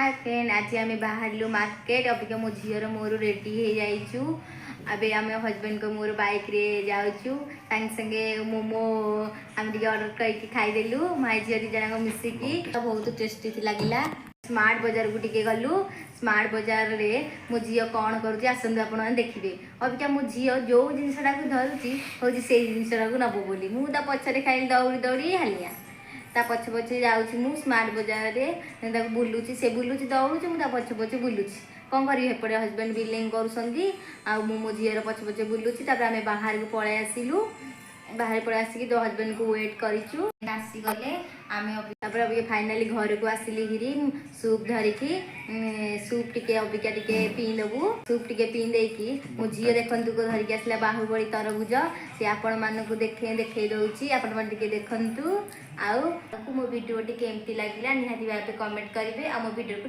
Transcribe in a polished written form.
Hi friend, आज आम बाहर मार्केट। अबिका मो झीर मोर रेडी हो जाइचु। अबे आम हजबैंड को मोर बाइक रे जाऊँ संगे मोमो आम ऑर्डर करके खाईदेलु माई झी दी जन मिसिकी। बहुत टेस्टी लगिला। स्मार्ट बाजार को टिके गलु। स्मार्ट बाजार रे मो झी कौन करुँच आसतु आपण देखिए। अबिका मो झी जो जिनसा धरुची हूँ से जिनसा नब बोली मुझे पछरे खाई दौड़ी दौड़ी हालिया ता पछे पछे जाऊँगी मु स्मार्ट बाजार रे बुलूची से बुलूची दौड़ूची मुझे पछे पछे बुलूची कौन करी एपटे हजबैंड बिलिंग कर मो झीर पछे पछे बुलूची। आम बाहर को पलि आसिलु। बाहर पलि आसिक तो हजबैंड को वेट करूँ आसीगले आम अभी फाइनाली घर को आसिली हिरी सूप धरिकी सूप टिके अबिका टिके पीदेबू। सूप टिके पीदेकी मो झी देखु को धरिकी आसला बाहुबली तरबुज सी आपण मानक देखे दौची आपण मैंने देखु। आउ मो वीडियो टी केमती लगे निहाती भाव कमेंट करेंगे। आ मो वीडियो को